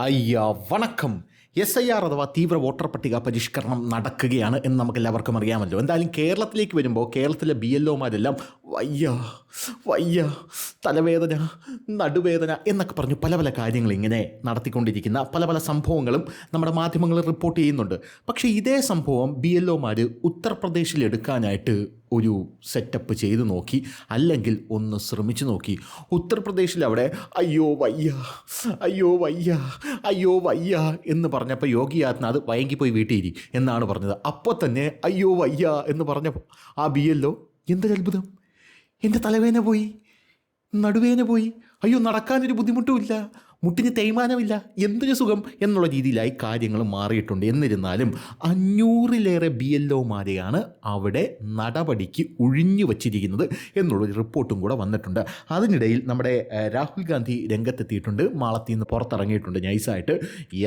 അയ്യ വണക്കം. SIR അഥവാ തീവ്ര വോട്ടർ പട്ടിക പരിഷ്കരണം നടക്കുകയാണ് എന്ന് നമുക്ക് എല്ലാവർക്കും അറിയാമല്ലോ. എന്തായാലും കേരളത്തിലേക്ക് വരുമ്പോൾ കേരളത്തിലെ BLOമാരെല്ലാം വയ്യ വയ്യ, തലവേദന, നടുവേദന എന്നൊക്കെ പറഞ്ഞു പല പല കാര്യങ്ങൾ ഇങ്ങനെ നടത്തിക്കൊണ്ടിരിക്കുന്ന പല പല സംഭവങ്ങളും നമ്മുടെ മാധ്യമങ്ങൾ റിപ്പോർട്ട് ചെയ്യുന്നുണ്ട്. പക്ഷേ ഇതേ സംഭവം BLOമാർ ഉത്തർപ്രദേശിൽ എടുക്കാനായിട്ട് ഒരു സെറ്റപ്പ് ചെയ്തു നോക്കി, അല്ലെങ്കിൽ ഒന്ന് ശ്രമിച്ചു നോക്കി. ഉത്തർപ്രദേശിൽ അവിടെ അയ്യോ വയ്യ അയ്യോ വയ്യ അയ്യോ വയ്യ എന്ന് പറഞ്ഞപ്പോൾ യോഗി ആദിത്യനാഥ് വൈകിപ്പോയി വീട്ടിൽ എന്നാണ് പറഞ്ഞത്. അപ്പോൾ തന്നെ അയ്യോ വയ്യ എന്ന് പറഞ്ഞപ്പോൾ ആ BLO എന്തൊരത്ഭുതം, എൻ്റെ തലവേദന പോയി, നടുവേദന പോയി, അയ്യോ നടക്കാനൊരു ബുദ്ധിമുട്ടുമില്ല, മുട്ടിന് തേയ്മാനമില്ല, എന്തൊരു സുഖം എന്നുള്ള രീതിയിലായി കാര്യങ്ങൾ മാറിയിട്ടുണ്ട്. എന്നിരുന്നാലും 500-ലേറെ BLOമാരെയാണ് അവിടെ നടപടിക്ക് ഒഴിഞ്ഞു വച്ചിരിക്കുന്നത് എന്നുള്ളൊരു റിപ്പോർട്ടും കൂടെ വന്നിട്ടുണ്ട്. അതിനിടയിൽ നമ്മുടെ രാഹുൽ ഗാന്ധി രംഗത്തെത്തിയിട്ടുണ്ട്, മാളത്തിൽ നിന്ന് പുറത്തിറങ്ങിയിട്ടുണ്ട് നൈസായിട്ട്.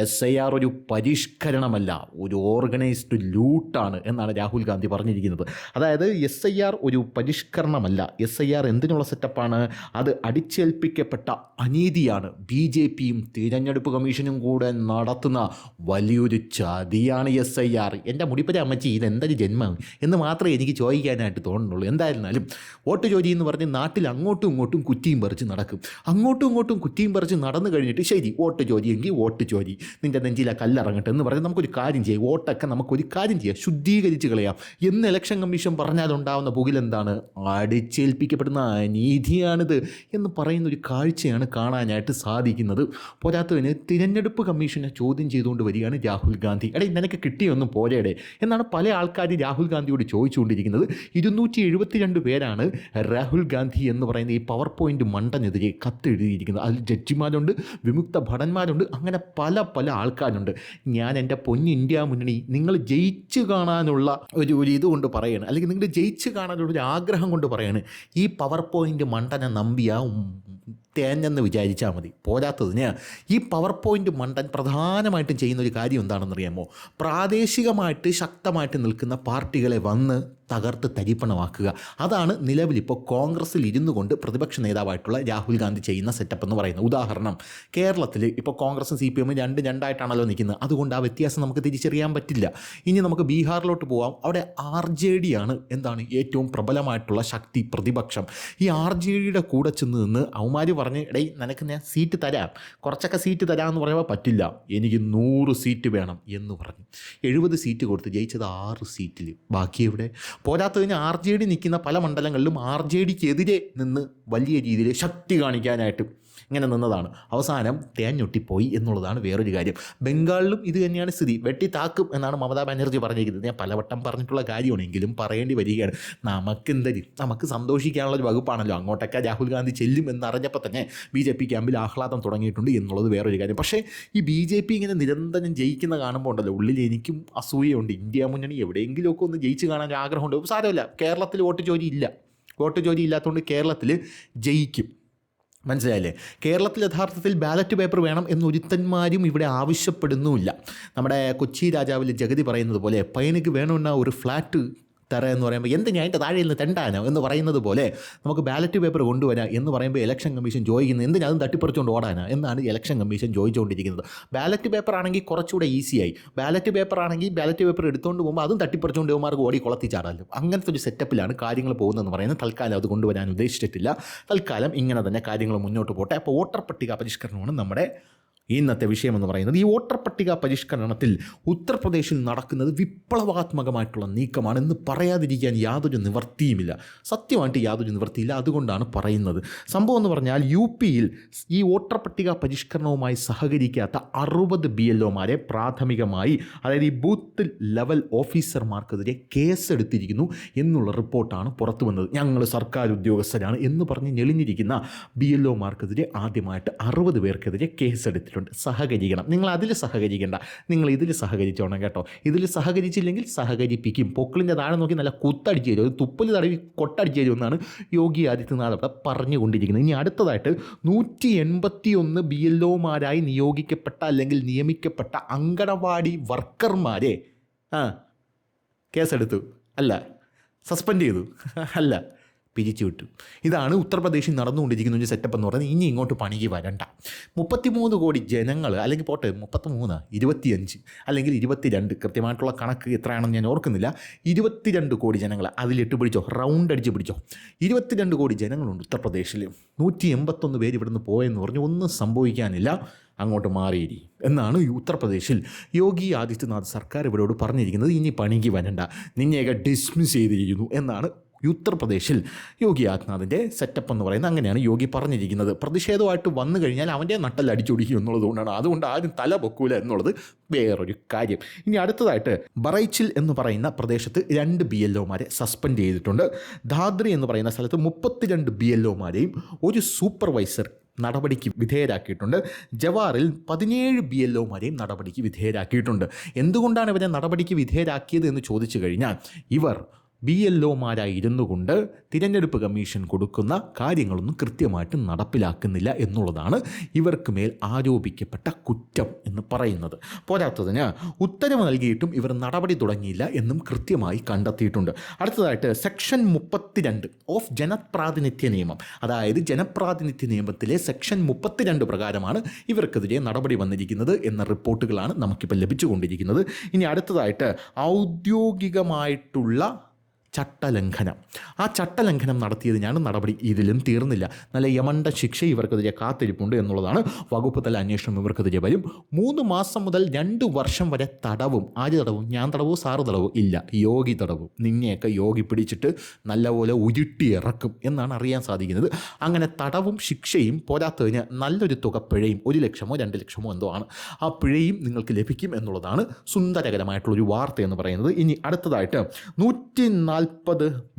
SIR ഒരു പരിഷ്കരണമല്ല, ഒരു ഓർഗനൈസ്ഡ് ലൂട്ടാണ് എന്നാണ് രാഹുൽ ഗാന്ധി പറഞ്ഞിരിക്കുന്നത്. അതായത് SIR ഒരു പരിഷ്കരണമല്ല, SIR എന്തിനുള്ള സെറ്റപ്പാണ്, അത് അടിച്ചേൽപ്പിക്കപ്പെട്ട അനീതിയാണ്. BJPയും തിരഞ്ഞെടുപ്പ് കമ്മീഷനും കൂടെ നടത്തുന്ന വലിയൊരു ചതിയാണ് SIR. എൻ്റെ മുടിപ്പറ്റ അമ്മച്ചി ഇതെന്തൊരു ജന്മം എന്ന് മാത്രമേ എനിക്ക് ചോദിക്കാനായിട്ട് തോന്നുന്നുള്ളൂ. എന്തായിരുന്നാലും വോട്ട് ചോദി എന്ന് പറഞ്ഞ് നാട്ടിൽ അങ്ങോട്ടും ഇങ്ങോട്ടും കുറ്റിയും പറിച്ച് നടക്കും. അങ്ങോട്ടും ഇങ്ങോട്ടും കുറ്റിയും പറിച്ച് നടന്നു കഴിഞ്ഞിട്ട് ശരി വോട്ട് ചോദിയെങ്കിൽ വോട്ട് ചോദി, നിൻ്റെ നെഞ്ചിലെ കല്ലറങ്ങട്ടെ എന്ന് പറഞ്ഞ് നമുക്കൊരു കാര്യം ചെയ്യാം, വോട്ടൊക്കെ നമുക്കൊരു കാര്യം ചെയ്യാം, ശുദ്ധീകരിച്ച് കളയാം എന്ന് ഇലക്ഷൻ കമ്മീഷൻ പറഞ്ഞാലുണ്ടാവുന്ന പുകിലെന്താണ്, അടിച്ചേൽപ്പിക്കപ്പെടുന്ന അനീതിയാണിത് എന്ന് പറയുന്ന ഒരു കാഴ്ചയാണ് കാണാനായിട്ട് സാധിക്കുന്നത്. പോരാത്തതിന് തിരഞ്ഞെടുപ്പ് കമ്മീഷനെ ചോദ്യം ചെയ്തുകൊണ്ട് വരികയാണ് രാഹുൽ ഗാന്ധി. എടേ നിനക്ക് കിട്ടിയൊന്നും പോരേടെ എന്നാണ് പല ആൾക്കാർ രാഹുൽ ഗാന്ധിയോട് ചോദിച്ചുകൊണ്ടിരിക്കുന്നത്. 272 പേരാണ് രാഹുൽ ഗാന്ധി എന്ന് പറയുന്ന ഈ പവർ പോയിൻ്റ് മണ്ടനെതിരെ കത്തെഴുതിയിരിക്കുന്നത്. അതിൽ ജഡ്ജിമാരുണ്ട്, വിമുക്ത ഭടന്മാരുണ്ട്, അങ്ങനെ പല പല ആൾക്കാരുണ്ട്. ഞാൻ എൻ്റെ പൊന്ന് ഇന്ത്യ മുന്നണി നിങ്ങൾ ജയിച്ചു കാണാനുള്ള ഒരു ഇതുകൊണ്ട് പറയാണ്, അല്ലെങ്കിൽ നിങ്ങൾ ജയിച്ചു കാണാനുള്ള ഒരു ആഗ്രഹം കൊണ്ട് പറയാണ്, ഈ പവർ പോയിൻ്റ് മണ്ടനെ നമ്പിയ തേഞ്ഞെന്ന് വിചാരിച്ചാൽ മതി. പോരാത്തതിന് ഈ പവർ പോയിൻ്റ് മണ്ടൻ പ്രധാനമായിട്ടും ചെയ്യുന്നൊരു കാര്യം എന്താണെന്നറിയാമോ, പ്രാദേശികമായിട്ട് ശക്തമായിട്ട് നിൽക്കുന്ന പാർട്ടികളെ വന്ന് തകർത്ത് തരിപ്പണമാക്കുക. അതാണ് നിലവിലിപ്പോൾ കോൺഗ്രസ്സിൽ ഇരുന്നു കൊണ്ട് പ്രതിപക്ഷ നേതാവായിട്ടുള്ള രാഹുൽ ഗാന്ധി ചെയ്യുന്ന സെറ്റപ്പ് എന്ന് പറയുന്നത്. ഉദാഹരണം, കേരളത്തിൽ ഇപ്പോൾ കോൺഗ്രസും CPM രണ്ടായിട്ടാണല്ലോ നിൽക്കുന്നത്, അതുകൊണ്ട് ആ വ്യത്യാസം നമുക്ക് തിരിച്ചറിയാൻ പറ്റില്ല. ഇനി നമുക്ക് ബീഹാറിലോട്ട് പോവാം. അവിടെ RJD ആണ് എന്താണ് ഏറ്റവും പ്രബലമായിട്ടുള്ള ശക്തി, പ്രതിപക്ഷം. ഈ RJDയുടെ കൂടെ ചെന്ന് നിന്ന് അവന്മാർ പറഞ്ഞ് എടേ നിനക്ക് ഞാൻ സീറ്റ് തരാം, കുറച്ചൊക്കെ സീറ്റ് തരാമെന്ന് പറയുമ്പോൾ പറ്റില്ല, എനിക്ക് 100 സീറ്റ് വേണം എന്ന് പറഞ്ഞു 70 സീറ്റ് കൊടുത്ത് ജയിച്ചത് 6 സീറ്റിൽ. ബാക്കി എവിടെ? പോരാത്തതിന് RJD നിൽക്കുന്ന പല മണ്ഡലങ്ങളിലും RJDക്കെതിരെ നിന്ന് വലിയ രീതിയിൽ ശക്തി കാണിക്കാനായിട്ട് ഇങ്ങനെ നിന്നതാണ്. അവസാനം തേഞ്ഞൊട്ടിപ്പോയി എന്നുള്ളതാണ് വേറൊരു കാര്യം. ബംഗാളിലും ഇത് തന്നെയാണ് സ്ഥിതി. വെട്ടി താക്കും എന്നാണ് മമതാ ബാനർജി പറഞ്ഞിരിക്കുന്നത്. ഞാൻ പലവട്ടം പറഞ്ഞിട്ടുള്ള കാര്യമാണെങ്കിലും പറയേണ്ടി വരികയാണ്. നമുക്ക് സന്തോഷിക്കാനുള്ളൊരു വകുപ്പാണല്ലോ. അങ്ങോട്ടൊക്കെ രാഹുൽ ഗാന്ധി ചെല്ലും എന്നറിഞ്ഞപ്പോൾ തന്നെ BJP ക്യാമ്പിൽ ആഹ്ലാദം തുടങ്ങിയിട്ടുണ്ട് എന്നുള്ളത് വേറൊരു കാര്യം. പക്ഷേ ഈ BJP ഇങ്ങനെ നിരന്തരം ജയിക്കുന്ന കാണുമ്പോൾ ഉണ്ടല്ലോ, ഉള്ളിൽ എനിക്കും അസൂയയുണ്ട്. ഇന്ത്യ മുന്നണി എവിടെയെങ്കിലുമൊക്കെ ഒന്ന് ജയിച്ച് കാണാൻ ആഗ്രഹമുണ്ട്. സാരമില്ല, കേരളത്തിൽ വോട്ട് ചോദി ഇല്ലാത്തതുകൊണ്ട് കേരളത്തിൽ ജയിക്കും. മനസ്സിലായില്ലേ? കേരളത്തിൽ യഥാർത്ഥത്തിൽ ബാലറ്റ് പേപ്പർ വേണം എന്നൊരുത്തന്മാരും ഇവിടെ ആവശ്യപ്പെടുന്നുമില്ല. നമ്മുടെ കൊച്ചി രാജാവിൽ ജഗതി പറയുന്നത് പോലെ പയ്യനക്ക് വേണമെന്ന ഒരു ഫ്ലാറ്റ് തരാം എന്ന് പറയുമ്പോൾ എന്തിനാ അതിൻ്റെ താഴെ നിന്ന് തെണ്ടാനോ എന്ന് പറയുന്നത് പോലെ നമുക്ക് ബാലറ്റ് പേപ്പർ കൊണ്ടുവരാം എന്ന് പറയുമ്പോൾ ഇലക്ഷൻ കമ്മീഷൻ ചോദിക്കുന്നത് എന്തിനാ അതും തട്ടിപ്പറിച്ചുകൊണ്ട് ഓടാനാ എന്നാണ് ഇലക്ഷൻ കമ്മീഷൻ ചോദിച്ചുകൊണ്ടിരിക്കുന്നത്. ബാലറ്റ് പേപ്പർ ആണെങ്കിൽ കുറച്ചുകൂടെ ഈസിയായി. ബാലറ്റ് പേപ്പർ എടുത്തുകൊണ്ട് പോകുമ്പോൾ അതും തട്ടിപ്പറിച്ചുകൊണ്ട് പോകുമാർക്ക് ഓടി കൊളത്തിച്ചാടാലും. അങ്ങനത്തെ ഒരു സെറ്റപ്പിലാണ് കാര്യങ്ങൾ പോകുന്നതെന്ന് പറയുന്നത്. തൽക്കാലം അത് കൊണ്ടുവരാൻ ഉദ്ദേശിച്ചിട്ടില്ല. തൽക്കാലം ഇങ്ങനെ തന്നെ കാര്യങ്ങൾ മുന്നോട്ട് പോട്ടെ. അപ്പോൾ വോട്ടർ പട്ടിക പരിഷ്കരണമാണ് നമ്മുടെ ഇന്നത്തെ വിഷയമെന്ന് പറയുന്നത്. ഈ വോട്ടർ പട്ടിക പരിഷ്കരണത്തിൽ ഉത്തർപ്രദേശിൽ നടക്കുന്നത് വിപ്ലവാത്മകമായിട്ടുള്ള നീക്കമാണെന്ന് പറയാതിരിക്കാൻ യാതൊരു നിവൃത്തിയുമില്ല. സത്യമായിട്ട് യാതൊരു നിവൃത്തിയില്ല. അതുകൊണ്ടാണ് പറയുന്നത്. സംഭവം എന്ന് പറഞ്ഞാൽ UPയിൽ ഈ വോട്ടർ പട്ടിക പരിഷ്കരണവുമായി സഹകരിക്കാത്ത 60 BLOമാരെ പ്രാഥമികമായി, അതായത് ഈ ബൂത്ത് ലെവൽ ഓഫീസർമാർക്കെതിരെ കേസെടുത്തിരിക്കുന്നു എന്നുള്ള റിപ്പോർട്ടാണ് പുറത്തു വന്നത്. ഞങ്ങൾ സർക്കാർ ഉദ്യോഗസ്ഥരാണ് എന്ന് പറഞ്ഞ് ഞെളിഞ്ഞിരിക്കുന്ന BLOമാർക്കെതിരെ ആദ്യമായിട്ട് 60 പേർക്കെതിരെ കേസെടുത്തിട്ടുണ്ട്. സഹകരിക്കണം, നിങ്ങൾ അതിൽ സഹകരിക്കേണ്ട, നിങ്ങൾ ഇതിൽ സഹകരിച്ചോണം കേട്ടോ. ഇതിൽ സഹകരിച്ചില്ലെങ്കിൽ സഹകരിപ്പിക്കും. പൊക്കിളിൻ്റെ താഴെ നോക്കി നല്ല കുത്തടിച്ച് തരും, തുപ്പൽ തടവി കൊട്ടടിച്ച് തരും എന്നാണ് യോഗി ആദിത്യനാഥ് അവിടെ പറഞ്ഞുകൊണ്ടിരിക്കുന്നത്. ഇനി അടുത്തതായിട്ട് 181 BLOമാരായി നിയോഗിക്കപ്പെട്ട അല്ലെങ്കിൽ നിയമിക്കപ്പെട്ട അങ്കണവാടി വർക്കർമാരെ കേസെടുത്തു, അല്ല സസ്പെൻഡ് ചെയ്തു, അല്ല പിരിച്ചുവിട്ടു. ഇതാണ് ഉത്തർപ്രദേശിൽ നടന്നുകൊണ്ടിരിക്കുന്ന ഒരു സെറ്റപ്പ് എന്ന് പറയുന്നത്. ഇനി ഇങ്ങോട്ട് പണിക്ക് വരണ്ട. 33 കോടി ജനങ്ങൾ, അല്ലെങ്കിൽ പോട്ടെ 33, 25 അല്ലെങ്കിൽ 22, കൃത്യമായിട്ടുള്ള കണക്ക് എത്രയാണെന്ന് ഞാൻ ഓർക്കുന്നില്ല. 22 കോടി ജനങ്ങൾ അതിലിട്ട് പിടിച്ചോ, റൗണ്ട് അടിച്ച് പിടിച്ചോ. 22 കോടി ജനങ്ങളുണ്ട് ഉത്തർപ്രദേശിൽ. 181 പേര് ഇവിടുന്ന് പോയെന്ന് പറഞ്ഞു. ഒന്നും സംഭവിക്കാനില്ല, അങ്ങോട്ട് മാറിയിരി എന്നാണ് ഉത്തർപ്രദേശിൽ യോഗി ആദിത്യനാഥ് സർക്കാർ ഇവരോട് പറഞ്ഞിരിക്കുന്നത്. ഇനി പണിക്ക് വരണ്ട, നിന്നെയൊക്കെ ഡിസ്മിസ് ചെയ്തിരിക്കുന്നു എന്നാണ് ഉത്തർപ്രദേശിൽ യോഗി ആദിത്യനാഥിൻ്റെ സെറ്റപ്പ് എന്ന് പറയുന്നത്. അങ്ങനെയാണ് യോഗി പറഞ്ഞിരിക്കുന്നത്. പ്രതിഷേധമായിട്ട് വന്നു കഴിഞ്ഞാൽ അവൻ്റെ നട്ടൽ അടിച്ചൊടിക്കും എന്നുള്ളതുകൊണ്ടാണ്. അതുകൊണ്ട് ആരും തല പൊക്കൂല എന്നുള്ളത് വേറൊരു കാര്യം. ഇനി അടുത്തതായിട്ട് ബറൈച്ചിൽ എന്ന് പറയുന്ന പ്രദേശത്ത് 2 BLOമാരെ സസ്പെൻഡ് ചെയ്തിട്ടുണ്ട്. ധാദ്രി എന്ന് പറയുന്ന സ്ഥലത്ത് 32 BLOമാരെയും ഒരു സൂപ്പർവൈസർ നടപടിക്ക് വിധേയരാക്കിയിട്ടുണ്ട്. ജവാറിൽ 17 BLOമാരെയും നടപടിക്ക് വിധേയരാക്കിയിട്ടുണ്ട്. എന്തുകൊണ്ടാണ് ഇവരെ നടപടിക്ക് വിധേയരാക്കിയത് എന്ന് ചോദിച്ചു കഴിഞ്ഞാൽ, ഇവർ BLOമാരായിരുന്നു കൊണ്ട് തിരഞ്ഞെടുപ്പ് കമ്മീഷൻ കൊടുക്കുന്ന കാര്യങ്ങളൊന്നും കൃത്യമായിട്ട് നടപ്പിലാക്കുന്നില്ല എന്നുള്ളതാണ് ഇവർക്ക് മേൽ ആരോപിക്കപ്പെട്ട കുറ്റം എന്ന് പറയുന്നത്. പോരാത്തതിന് ഉത്തരവ് നൽകിയിട്ടും ഇവർ നടപടി തുടങ്ങിയില്ല എന്നും കൃത്യമായി കണ്ടെത്തിയിട്ടുണ്ട്. അടുത്തതായിട്ട് സെക്ഷൻ 32 ഓഫ് ജനപ്രാതിനിധ്യ നിയമം, അതായത് ജനപ്രാതിനിധ്യ നിയമത്തിലെ സെക്ഷൻ 32 പ്രകാരമാണ് ഇവർക്കെതിരെ നടപടി വന്നിരിക്കുന്നത് എന്ന റിപ്പോർട്ടുകളാണ് നമുക്കിപ്പോൾ ലഭിച്ചുകൊണ്ടിരിക്കുന്നത്. ഇനി അടുത്തതായിട്ട് ഔദ്യോഗികമായിട്ടുള്ള ചട്ടലംഘനം. ആ ചട്ടലംഘനം നടത്തിയതിനാണ് നടപടി. ഇതിലും തീർന്നില്ല. നല്ല യമണ്ട ശിക്ഷ ഇവർക്കെതിരെ കാത്തിരിപ്പുണ്ട് എന്നുള്ളതാണ്. വകുപ്പ് തല അന്വേഷണം ഇവർക്കെതിരെ വരും. 3 മാസം മുതൽ 2 വർഷം വരെ തടവും. ആര് തടവും? ഞാൻ തടവോ സാറ് തടവോ? ഇല്ല, യോഗി തടവും. നിന്നെയൊക്കെ യോഗി പിടിച്ചിട്ട് നല്ലപോലെ ഉരുട്ടിയിറക്കും എന്നാണ് അറിയാൻ സാധിക്കുന്നത്. അങ്ങനെ തടവും ശിക്ഷയും പോരാത്തതിന് നല്ലൊരു തുക പിഴയും, 1 ലക്ഷമോ 2 ലക്ഷമോ എന്തോ ആണ്, ആ പിഴയും നിങ്ങൾക്ക് ലഭിക്കും എന്നുള്ളതാണ് സുന്ദരകരമായിട്ടുള്ളൊരു വാർത്ത എന്ന് പറയുന്നത്. ഇനി അടുത്തതായിട്ട് 140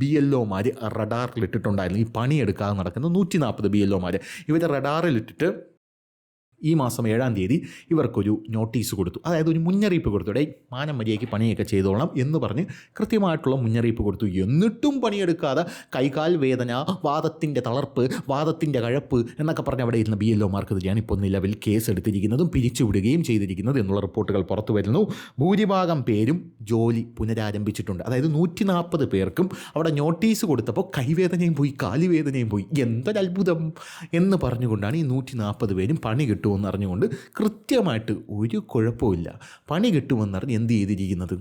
BLOമാർ റഡാറിലിട്ടിട്ടുണ്ടായിരുന്നു. ഈ പണിയെടുക്കാതെ നടക്കുന്ന 140 BLOമാർ ഇവരെ റഡാറിലിട്ടിട്ട് ഈ മാസം 7-ാം തീയതി ഇവർക്കൊരു നോട്ടീസ് കൊടുത്തു. അതായത് ഒരു മുന്നറിയിപ്പ് കൊടുത്തു. മാനം മര്യാദയ്ക്ക് പണിയൊക്കെ ചെയ്തോളാം എന്ന് പറഞ്ഞ് കൃത്യമായിട്ടുള്ള മുന്നറിയിപ്പ് കൊടുത്തു. എന്നിട്ടും പണിയെടുക്കാതെ കൈകാൽ വേദന, വാദത്തിൻ്റെ തളർപ്പ്, വാദത്തിൻ്റെ കഴപ്പ് എന്നൊക്കെ പറഞ്ഞ് അവിടെ ഇരുന്ന BLOമാർക്കെതിരെയാണ് ഇപ്പോൾ നിലവിൽ കേസ് എടുത്തിരിക്കുന്നതും പിരിച്ചുവിടുകയും ചെയ്തിരിക്കുന്നത് എന്നുള്ള റിപ്പോർട്ടുകൾ പുറത്തു വരുന്നു. ഭൂരിഭാഗം പേരും ജോലി പുനരാരംഭിച്ചിട്ടുണ്ട്. അതായത് 140 പേർക്കും അവിടെ നോട്ടീസ് കൊടുത്തപ്പോൾ കൈവേദനയും പോയി, കാലുവേദനയും പോയി. എന്തൊരത്ഭുതം എന്ന് പറഞ്ഞുകൊണ്ടാണ് ഈ 140 പേരും പണി കിട്ടും എന്നറിഞ്ഞുകൊണ്ട് കൃത്യമായിട്ട് ഒരു കുഴപ്പമില്ല പണി കിട്ടുമെന്നറിഞ്ഞ് എന്ത് ചെയ്തിരിക്കുന്നത്,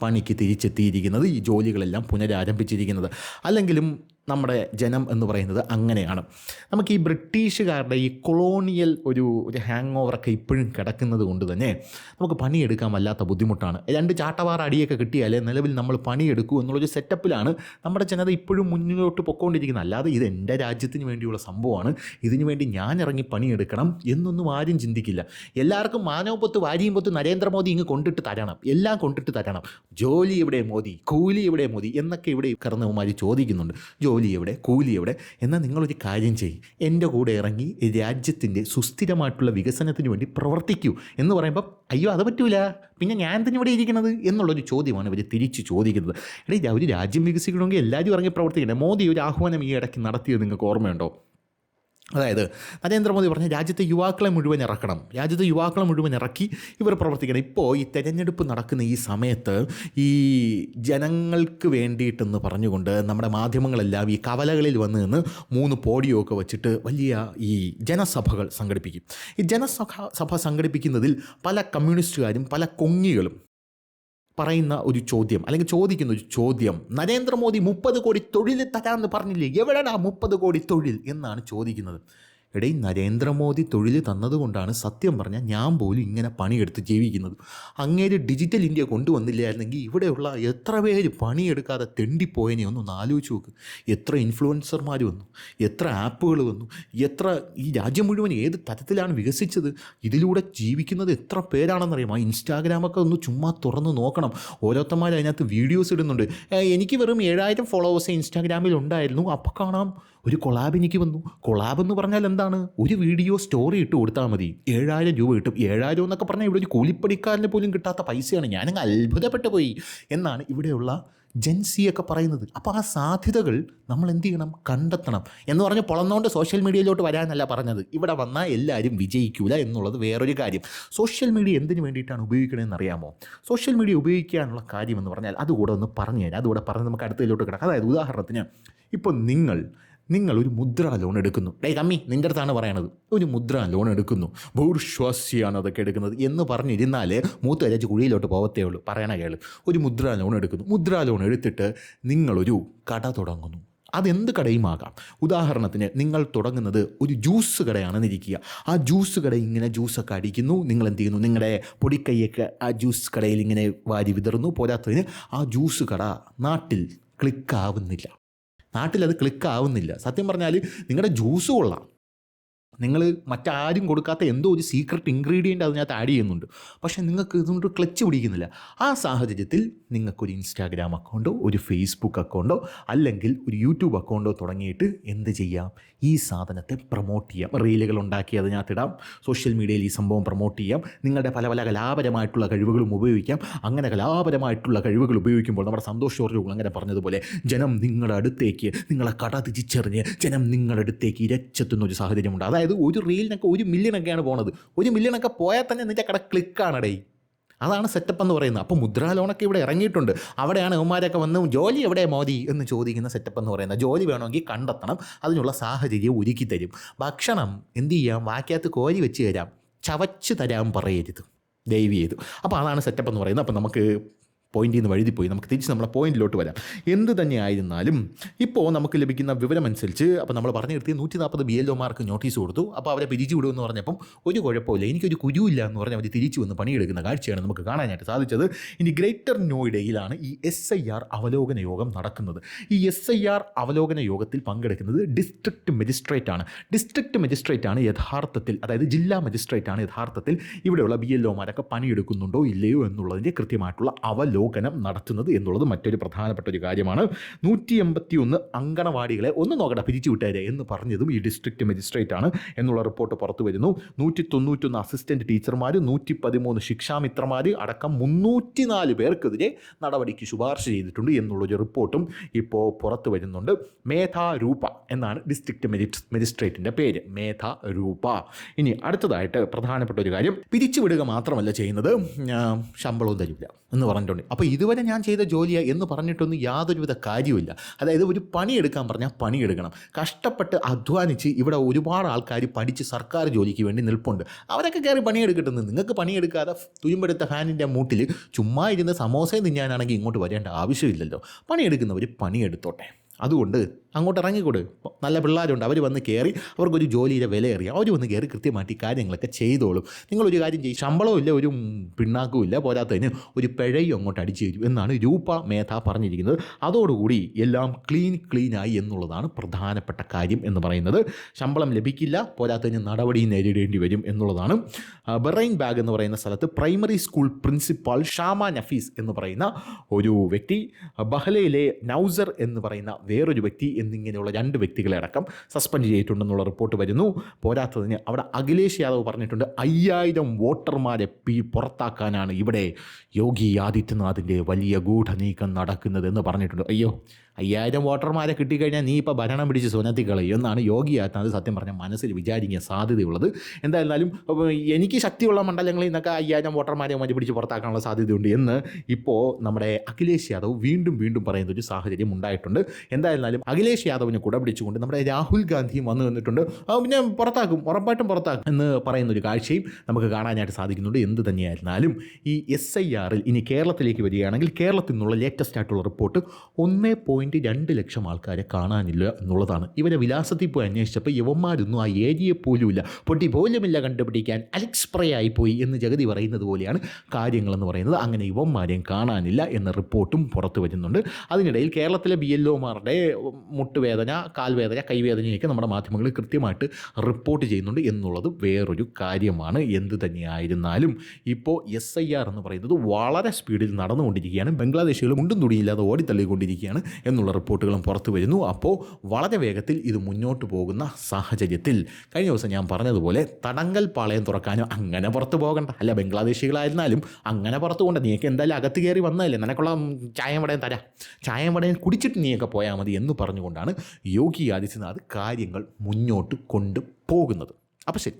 പണിക്ക് തിരിച്ചെത്തിയിരിക്കുന്നത്, ഈ ജോലികളെല്ലാം പുനരാരംഭിച്ചിരിക്കുന്നത്. അല്ലെങ്കിലും നമ്മുടെ ജനം എന്ന് പറയുന്നത് അങ്ങനെയാണ്. നമുക്ക് ഈ ബ്രിട്ടീഷുകാരുടെ ഈ കൊളോണിയൽ ഒരു ഹാങ് ഓവറൊക്കെ ഇപ്പോഴും കിടക്കുന്നത് കൊണ്ട് തന്നെ നമുക്ക് പണിയെടുക്കാൻ വല്ലാത്ത ബുദ്ധിമുട്ടാണ്. 2 ചാട്ടവാറ അടിയൊക്കെ കിട്ടിയാലേ നിലവിൽ നമ്മൾ പണിയെടുക്കൂ എന്നുള്ളൊരു സെറ്റപ്പിലാണ് നമ്മുടെ ജനത ഇപ്പോഴും മുന്നിലോട്ട് പൊയ്ക്കൊണ്ടിരിക്കുന്നത്. അല്ലാതെ ഇത് എൻ്റെ രാജ്യത്തിന് വേണ്ടിയുള്ള സംഭവമാണ്, ഇതിനു വേണ്ടി ഞാൻ ഇറങ്ങി പണിയെടുക്കണം എന്നൊന്നും ആരും ചിന്തിക്കില്ല. എല്ലാവർക്കും മാനവപൊത്ത് വാരിയും പൊത്ത് നരേന്ദ്രമോദി ഇങ്ങ് കൊണ്ടിട്ട് തരണം, എല്ലാം കൊണ്ടിട്ട് തരണം. ജോലി എവിടെ മോദി, കൂലി എവിടെ മോദി എന്നൊക്കെ ഇവിടെ കറന്നവന്മാർ ചോദിക്കുന്നുണ്ട്. ജോലി എവിടെ, കൂലി എവിടെ? എന്നാൽ നിങ്ങളൊരു കാര്യം ചെയ്യും, എൻ്റെ കൂടെ ഇറങ്ങി രാജ്യത്തിൻ്റെ സുസ്ഥിരമായിട്ടുള്ള വികസനത്തിന് വേണ്ടി പ്രവർത്തിക്കൂ എന്ന് പറയുമ്പോൾ അയ്യോ അത് പറ്റൂല, പിന്നെ ഞാൻ തന്നെ ഇവിടെ ഇരിക്കുന്നത് എന്നുള്ളൊരു ചോദ്യമാണ് ഇവർ തിരിച്ച് ചോദിക്കുന്നത്. ഒരു രാജ്യം വികസിക്കണമെങ്കിൽ എല്ലാവരും ഇറങ്ങി പ്രവർത്തിക്കണ്ടേ? മോദി ഒരു ആഹ്വാനം ഈ ഇടയ്ക്ക് നടത്തിയത് നിങ്ങൾക്ക് ഓർമ്മയുണ്ടോ? അതായത് നരേന്ദ്രമോദി പറഞ്ഞ രാജ്യത്തെ യുവാക്കളെ മുഴുവൻ ഇറക്കണം, രാജ്യത്തെ യുവാക്കളെ മുഴുവൻ ഇറക്കി ഇവർ പ്രവർത്തിക്കണം. ഇപ്പോൾ ഈ തെരഞ്ഞെടുപ്പ് നടക്കുന്ന ഈ സമയത്ത് ഈ ജനങ്ങൾക്ക് വേണ്ടിയിട്ടെന്ന് പറഞ്ഞുകൊണ്ട് നമ്മുടെ മാധ്യമങ്ങളെല്ലാം ഈ കവലകളിൽ വന്ന് നിന്ന് 3 പോഡിയമൊക്കെ വെച്ചിട്ട് വലിയ ഈ ജനസഭകൾ സംഘടിപ്പിക്കും. ഈ ജനസഭ സംഘടിപ്പിക്കുന്നതിൽ പല കമ്മ്യൂണിസ്റ്റുകാരും പല കൊങ്ങികളും പറയുന്ന ഒരു ചോദ്യം, അല്ലെങ്കിൽ ചോദിക്കുന്ന ഒരു ചോദ്യം, നരേന്ദ്രമോദി 30 കോടി തൊഴിൽ തരാമെന്ന് പറഞ്ഞില്ലേ, എവിടെയാണ് 30 കോടി തൊഴിൽ എന്നാണ് ചോദിക്കുന്നത്. നരേന്ദ്രമോദി തൊഴിൽ തന്നതുകൊണ്ടാണ് സത്യം പറഞ്ഞാൽ ഞാൻ പോലും ഇങ്ങനെ പണിയെടുത്ത് ജീവിക്കുന്നത്. അങ്ങേര് ഡിജിറ്റൽ ഇന്ത്യ കൊണ്ടുവന്നില്ലായിരുന്നെങ്കിൽ ഇവിടെയുള്ള എത്ര പേര് പണിയെടുക്കാതെ തെണ്ടിപ്പോയനെ ഒന്നൊന്ന് ആലോചിച്ച് നോക്ക്. എത്ര ഇൻഫ്ലുവൻസർമാർ വന്നു, എത്ര ആപ്പുകൾ വന്നു, എത്ര ഈ രാജ്യം മുഴുവൻ ഏത് തരത്തിലാണ് വികസിച്ചത്. ഇതിലൂടെ ജീവിക്കുന്നത് എത്ര പേരാണെന്നറിയാം. ആ ഇൻസ്റ്റാഗ്രാമൊക്കെ ഒന്ന് ചുമ്മാ തുറന്ന് നോക്കണം. ഓരോരുത്തന്മാർ അതിനകത്ത് വീഡിയോസ് ഇടുന്നുണ്ട്. എനിക്ക് വെറും 7000 ഫോളോവേഴ്സ് ഇൻസ്റ്റാഗ്രാമിൽ ഉണ്ടായിരുന്നു, അപ്പോൾ കാണാം ഒരു കൊളാബ് എനിക്ക് വന്നു. കൊളാബ് എന്ന് പറഞ്ഞാൽ എന്താണ്? ഒരു വീഡിയോ സ്റ്റോറി ഇട്ട് കൊടുത്താൽ മതി, 7,000 രൂപ കിട്ടും. 7,000 എന്നൊക്കെ പറഞ്ഞാൽ ഇവിടെ ഒരു കൂലിപ്പണിക്കാരന് പോലും കിട്ടാത്ത പൈസയാണ്. ഞാനങ്ങ് അത്ഭുതപ്പെട്ടു പോയി എന്നാണ് ഇവിടെയുള്ള ജെൻസിയൊക്കെ പറയുന്നത്. അപ്പോൾ ആ സാധ്യതകൾ നമ്മൾ എന്ത് ചെയ്യണം? കണ്ടെത്തണം. എന്ന് പറഞ്ഞ് പൊളന്നുകൊണ്ട് സോഷ്യൽ മീഡിയയിലോട്ട് വരാനല്ല പറഞ്ഞത്. ഇവിടെ വന്നാൽ എല്ലാവരും വിജയിക്കൂല എന്നുള്ളത് വേറൊരു കാര്യം. സോഷ്യൽ മീഡിയ എന്തിനു വേണ്ടിയിട്ടാണ് ഉപയോഗിക്കണമെന്ന് അറിയാമോ? സോഷ്യൽ മീഡിയ ഉപയോഗിക്കാനുള്ള കാര്യമെന്ന് പറഞ്ഞാൽ അതുകൂടെ ഒന്ന് പറഞ്ഞു തരാം. അതുകൂടെ പറഞ്ഞ് നമുക്ക് അടുത്തതിലോട്ട് കിടക്കാം. അതായത് ഉദാഹരണത്തിന് ഇപ്പോൾ നിങ്ങൾ ഒരു മുദ്രാ ലോൺ എടുക്കുന്നു. കമ്മി നിൻ്റെ അടുത്താണ് പറയണത്. ഒരു മുദ്രാ ലോൺ എടുക്കുന്നു, ബൂർഷ്വാസിയാണ് അതൊക്കെ എടുക്കുന്നത് എന്ന് പറഞ്ഞിരുന്നാൽ മൂത്ത് വരച്ച് കുഴിയിലോട്ട് പോകത്തേ ഉള്ളൂ. പറയണ കേൾ. ഒരു മുദ്രാ ലോൺ എടുക്കുന്നു. മുദ്രാ ലോൺ എടുത്തിട്ട് നിങ്ങളൊരു കട തുടങ്ങുന്നു. അതെന്ത് കടയും ആകാം. ഉദാഹരണത്തിന് നിങ്ങൾ തുടങ്ങുന്നത് ഒരു ജ്യൂസ് കടയാണെന്ന് ഇരിക്കുക. ആ ജ്യൂസ് കട ഇങ്ങനെ ജ്യൂസൊക്കെ അടിക്കുന്നു. നിങ്ങൾ എന്ത് ചെയ്യുന്നു? നിങ്ങളുടെ പൊടിക്കൈയൊക്കെ ആ ജ്യൂസ് കടയിൽ ഇങ്ങനെ വാരി വിതറുന്നു. പോരാത്തതിന് ആ ജ്യൂസ് കട നാട്ടിൽ ക്ലിക്കാവുന്നില്ല. നാട്ടിലത് ക്ലിക്കാവുന്നില്ല. സത്യം പറഞ്ഞാൽ നിങ്ങളുടെ ജ്യൂസ് കൊള്ളാം, നിങ്ങൾ മറ്റാരും കൊടുക്കാത്ത എന്തോ ഒരു സീക്രട്ട് ഇൻഗ്രീഡിയൻ്റ് അതിനകത്ത് ആഡ് ചെയ്യുന്നുണ്ട്, പക്ഷേ നിങ്ങൾക്ക് ഇതുകൊണ്ട് ക്ലച്ച് പിടിക്കുന്നില്ല. ആ സാഹചര്യത്തിൽ നിങ്ങൾക്കൊരു ഇൻസ്റ്റാഗ്രാം അക്കൗണ്ടോ ഒരു ഫേസ്ബുക്ക് അക്കൗണ്ടോ അല്ലെങ്കിൽ ഒരു യൂട്യൂബ് അക്കൗണ്ടോ തുടങ്ങിയിട്ട് എന്ത് ചെയ്യാം? ഈ സാധനത്തെ പ്രൊമോട്ട് ചെയ്യാം. റീലുകൾ ഉണ്ടാക്കി അതിനകത്തിടാം. സോഷ്യൽ മീഡിയയിൽ ഈ സംഭവം പ്രൊമോട്ട് ചെയ്യാം. നിങ്ങളുടെ പല പല കലാപരമായിട്ടുള്ള കഴിവുകളും ഉപയോഗിക്കാം. അങ്ങനെ കലാപരമായിട്ടുള്ള കഴിവുകൾ ഉപയോഗിക്കുമ്പോൾ നമ്മുടെ സന്തോഷ് ജോർജ് അങ്ങനെ പറഞ്ഞതുപോലെ ജനം നിങ്ങളുടെ അടുത്തേക്ക്, നിങ്ങളെ കട തിരിച്ചറിഞ്ഞ് ജനം നിങ്ങളുടെ അടുത്തേക്ക് ഇരച്ചെത്തുന്ന ഒരു സാഹചര്യമുണ്ട്. അതായത് ഒരു റീലിനൊക്കെ 1 മില്യണൊക്കെയാണ് പോണത്. 1 മില്യണൊക്കെ പോയാൽ തന്നെ നിൻ്റെ കട ക്ലിക്കാണടേ. അതാണ് സെറ്റപ്പ് എന്ന് പറയുന്നത്. അപ്പോൾ മുദ്രാ ലോണൊക്കെ ഇവിടെ ഇറങ്ങിയിട്ടുണ്ട്. അവിടെയാണ് അവന്മാരൊക്കെ വന്ന് ജോലി എവിടെ മോദി എന്ന് ചോദിക്കുന്ന സെറ്റപ്പ് എന്ന് പറയുന്നത്. ജോലി വേണമെങ്കിൽ കണ്ടെത്തണം, അതിനുള്ള സാഹചര്യം ഒരുക്കി തരും. ഭക്ഷണം എന്ത് ചെയ്യാം? വാക്കകത്ത് കോരി വെച്ച് തരാം, ചവച്ച് തരാൻ പറയരുത് ദയവ് ചെയ്തു. അപ്പോൾ അതാണ് സെറ്റപ്പ് എന്ന് പറയുന്നത്. അപ്പോൾ നമുക്ക് പോയിന്റിൽ നിന്ന് വഴുതിപ്പോയി. നമുക്ക് തിരിച്ച് നമ്മളെ പോയിന്റിലോട്ട് വരാം. എന്ത് തന്നെയായിരുന്നാലും ഇപ്പോൾ നമുക്ക് ലഭിക്കുന്ന വിവരമനുസരിച്ച് അപ്പോൾ നമ്മൾ പറഞ്ഞു നിർത്തി 140 BLOമാർക്ക് നോട്ടീസ് കൊടുത്തു. അപ്പോൾ അവരെ പിരിച്ചു വിടുമെന്ന് പറഞ്ഞപ്പം ഒരു കുഴപ്പമില്ല, എനിക്കൊരു കുരുവില്ല എന്ന് പറഞ്ഞ് അവർ തിരിച്ചു വന്ന് പണിയെടുക്കുന്ന കാഴ്ചയാണ് നമുക്ക് കാണാനായിട്ട് സാധിച്ചത്. ഇനി ഗ്രേറ്റർ നോയിഡയിലാണ് ഈ SIR അവലോകന യോഗം നടക്കുന്നത്. ഈ SIR അവലോകന യോഗത്തിൽ പങ്കെടുക്കുന്നത് ഡിസ്ട്രിക്ട് മജിസ്ട്രേറ്റ് ആണ്. ഡിസ്ട്രിക്ട് മജിസ്ട്രേറ്റ് ആണ് യഥാർത്ഥത്തിൽ, അതായത് ജില്ലാ മജിസ്ട്രേറ്റ് ആണ് യഥാർത്ഥത്തിൽ ഇവിടെയുള്ള BLOമാരൊക്കെ പണിയെടുക്കുന്നുണ്ടോ ഇല്ലയോ എന്നുള്ളതിൻ്റെ കൃത്യമായിട്ടുള്ള അവലോകനം നടത്തുന്നത് എന്നുള്ളത് മറ്റൊരു പ്രധാനപ്പെട്ട ഒരു കാര്യമാണ്. 181 അങ്കണവാടികളെ ഒന്ന് നോക്കട്ടെ പിരിച്ചു വിട്ടേരെ എന്ന് പറഞ്ഞതും ഈ ഡിസ്ട്രിക്ട് മജിസ്ട്രേറ്റ് ആണ് എന്നുള്ള റിപ്പോർട്ട് പുറത്തു വരുന്നു. 191 അസിസ്റ്റന്റ് ടീച്ചർമാർ, 113 ശിക്ഷാമിത്രമാർ അടക്കം 304 പേർക്കെതിരെ നടപടിക്ക് ശുപാർശ ചെയ്തിട്ടുണ്ട് എന്നുള്ളൊരു റിപ്പോർട്ടും ഇപ്പോൾ പുറത്തു വരുന്നുണ്ട്. മേധാ രൂപ എന്നാണ് ഡിസ്ട്രിക്ട് മജിസ്ട്രേറ്റിൻ്റെ പേര്, മേധാ രൂപ. ഇനി അടുത്തതായിട്ട് പ്രധാനപ്പെട്ട ഒരു കാര്യം, പിരിച്ചുവിടുക മാത്രമല്ല ചെയ്യുന്നത്, ശമ്പളവും തരില്ല എന്ന് പറഞ്ഞിട്ടുണ്ട്. അപ്പോൾ ഇതുവരെ ഞാൻ ചെയ്ത ജോലിയാണ് എന്ന് പറഞ്ഞിട്ടൊന്നും യാതൊരുവിധ കാര്യമില്ല. അതായത് ഒരു പണിയെടുക്കാൻ പറഞ്ഞാൽ പണിയെടുക്കണം. കഷ്ടപ്പെട്ട് അധ്വാനിച്ച് ഇവിടെ ഒരുപാട് ആൾക്കാർ പഠിച്ച് സർക്കാർ ജോലിക്ക് വേണ്ടി നിൽപ്പുണ്ട്. അവരൊക്കെ കയറി പണിയെടുക്കട്ടെന്ന്. നിങ്ങൾക്ക് പണിയെടുക്കാതെ തുരുമ്പെടുത്ത ഫാനിൻ്റെ മൂട്ടിൽ ചുമ്മാ ഇരുന്ന് സമോസയും തിന്നാനാണെങ്കിൽ ഇങ്ങോട്ട് വരേണ്ട ആവശ്യമില്ലല്ലോ. പണിയെടുക്കുന്നവർ പണിയെടുത്തോട്ടെ. അതുകൊണ്ട് അങ്ങോട്ട് ഇറങ്ങിക്കൂട്. നല്ല പിള്ളേരുണ്ട്, അവർ വന്ന് കയറി, അവർക്കൊരു ജോലിയുടെ വില അറിയാം, അവർ വന്ന് കയറി കൃത്യമായിട്ട് ഈ കാര്യങ്ങളൊക്കെ ചെയ്തോളും. നിങ്ങളൊരു കാര്യം ചെയ്യും, ശമ്പളവും ഇല്ല, ഒരു പിണ്ണാക്കും ഇല്ല, പോരാത്തതിന് ഒരു പിഴയും അങ്ങോട്ട് അടിച്ചു തരും എന്നാണ് രൂപ മേധ പറഞ്ഞിരിക്കുന്നത്. അതോടുകൂടി എല്ലാം ക്ലീനായി എന്നുള്ളതാണ് പ്രധാനപ്പെട്ട കാര്യം എന്ന് പറയുന്നത്. ശമ്പളം ലഭിക്കില്ല, പോരാത്തതിന് നടപടി നേരിടേണ്ടി വരും എന്നുള്ളതാണ്. ബറൈൻ ബാഗ് എന്ന് പറയുന്ന സ്ഥലത്ത് primary school principal Shama Nafees എന്ന് പറയുന്ന ഒരു വ്യക്തി, ബഹ്ലയിലെ നൗസർ എന്ന് പറയുന്ന വേറൊരു വ്യക്തി എന്നിങ്ങനെയുള്ള 2 വ്യക്തികളെ അടക്കം സസ്പെൻഡ് ചെയ്തിട്ടുണ്ടെന്നുള്ള റിപ്പോർട്ട് വരുന്നു. പോരാത്തതിന് അവിടെ അഖിലേഷ് യാദവ് പറഞ്ഞിട്ടുണ്ട് 5000 വോട്ടർമാരെ പുറത്താക്കാനാണ് ഇവിടെ യോഗി ആദിത്യനാഥിൻ്റെ വലിയ ഗൂഢനീക്കം നടക്കുന്നതെന്ന് പറഞ്ഞിട്ടുണ്ട്. അയ്യോ, 5000 വോട്ടർമാരെ കിട്ടിക്കഴിഞ്ഞാൽ നീ ഇപ്പോൾ ഭരണം പിടിച്ച് സുനത്തി കളയും എന്നാണ് യോഗി ആദിത്യനാഥ് സത്യം പറഞ്ഞാൽ മനസ്സിൽ വിചാരിക്കാൻ സാധ്യതയുള്ളത്. എന്തായാലും എനിക്ക് ശക്തിയുള്ള മണ്ഡലങ്ങളിൽ നിന്നൊക്കെ 5000 വോട്ടർമാരെ മതി പിടിച്ച് പുറത്താക്കാനുള്ള സാധ്യതയുണ്ട് എന്ന് ഇപ്പോൾ നമ്മുടെ അഖിലേഷ് യാദവ് വീണ്ടും പറയുന്ന ഒരു സാഹചര്യം ഉണ്ടായിട്ടുണ്ട്. എന്തായാലും അഖിലേഷ് യാദവിനെ കൂടെ പിടിച്ചുകൊണ്ട് നമ്മുടെ രാഹുൽ ഗാന്ധിയും വന്നിട്ടുണ്ട്. പിന്നെ പുറത്താക്കും, ഉറപ്പായിട്ടും പുറത്താക്കും എന്ന് പറയുന്നൊരു കാഴ്ചയും നമുക്ക് കാണാനായിട്ട് സാധിക്കുന്നുണ്ട്. എന്ത് തന്നെയായിരുന്നാലും ഈ SIRൽ ഇനി കേരളത്തിലേക്ക് വരികയാണെങ്കിൽ കേരളത്തിൽ നിന്നുള്ള ലേറ്റസ്റ്റ് ആയിട്ടുള്ള റിപ്പോർട്ട് 1.2 ലക്ഷം ആൾക്കാരെ കാണാനില്ല എന്നുള്ളതാണ്. ഇവരെ വിലാസത്തിൽ പോയി അന്വേഷിച്ചപ്പോൾ യവന്മാരൊന്നും ആ ഏരിയ പോലുമില്ല, പൊട്ടി പോലുമില്ല കണ്ടുപിടിക്കാൻ, അലക്സ് പ്രേ ആയിപ്പോയി എന്ന് ജഗതി പറയുന്നത് പോലെയാണ് കാര്യങ്ങളെന്ന് പറയുന്നത്. അങ്ങനെ യവന്മാരെയും കാണാനില്ല എന്ന റിപ്പോർട്ടും പുറത്തു വരുന്നുണ്ട്. അതിനിടയിൽ കേരളത്തിലെ BLOമാരുടെ മുട്ടുവേദന, കാൽവേദന, കൈവേദനയൊക്കെ നമ്മുടെ മാധ്യമങ്ങൾ കൃത്യമായിട്ട് റിപ്പോർട്ട് ചെയ്യുന്നുണ്ട് എന്നുള്ളത് വേറൊരു കാര്യമാണ്. എന്ത് തന്നെയായിരുന്നാലും ഇപ്പോൾ SIR എന്ന് പറയുന്നത് വളരെ സ്പീഡിൽ നടന്നുകൊണ്ടിരിക്കുകയാണ്. ബംഗ്ലാദേശികൾ മുണ്ടും തുടിയില്ലാതെ ഓടിത്തള്ളിക്കൊണ്ടിരിക്കുകയാണ് എന്ന് എന്നുള്ള റിപ്പോർട്ടുകളും പുറത്തു വരുന്നു. അപ്പോൾ വളരെ വേഗത്തിൽ ഇത് മുന്നോട്ട് പോകുന്ന സാഹചര്യത്തിൽ കഴിഞ്ഞ ദിവസം ഞാൻ പറഞ്ഞതുപോലെ തടങ്കൽ പാളയം തുറക്കാനോ അങ്ങനെ പുറത്ത് പോകണ്ട, അല്ല ബംഗ്ലാദേശികളായിരുന്നാലും അങ്ങനെ പുറത്ത് പോകണ്ട, നീയൊക്കെ എന്തായാലും അകത്ത് കയറി വന്നതല്ലേ, നിനക്കുള്ള ചായം വടയും തരാം, ചായം വടയും കുടിച്ചിട്ട് നീയൊക്കെ പോയാൽ മതി എന്ന് പറഞ്ഞുകൊണ്ടാണ് യോഗി ആദിത്യനാഥ് കാര്യങ്ങൾ മുന്നോട്ട് കൊണ്ടുപോകുന്നത്. അപ്പോൾ ശരി.